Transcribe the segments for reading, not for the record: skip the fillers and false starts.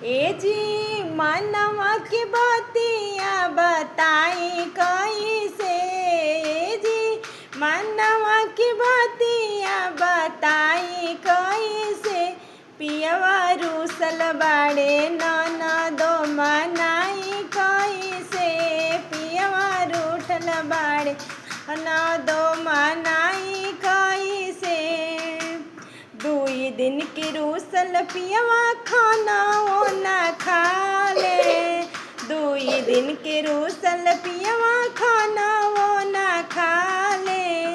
ए जी मनवा की बतिया बताई कैसे। ए जी मनवा की बतिया बताई कैसे। पियवा रूसल बाड़े ननदो मनाई कैसे। पियवा रूठल बाड़े ननदो मनाई कैसे। दुई दिन की रूसल पियवा खाना वो न खा ले। दुई दिन के रूसल पियवा खाना वो न खा ले।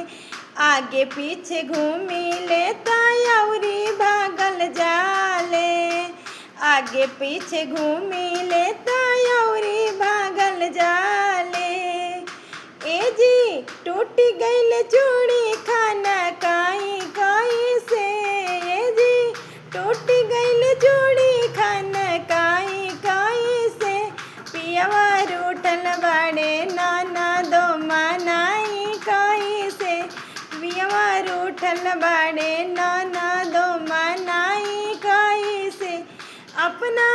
आगे पीछे घूमी ले तायौरी भागल जाले। आगे पीछे घूमी ले तायौरी भागल जाले। ए जी टूटी गईल चूड़ी खाना काई कैसे। ए जी टूटी गईल चूड़ी खाना काई कैसे। पियवा रूठल बाड़े ननदो मनाई कैसे। पियवा रूठल बाड़े ननदो मनाई कैसे। अपना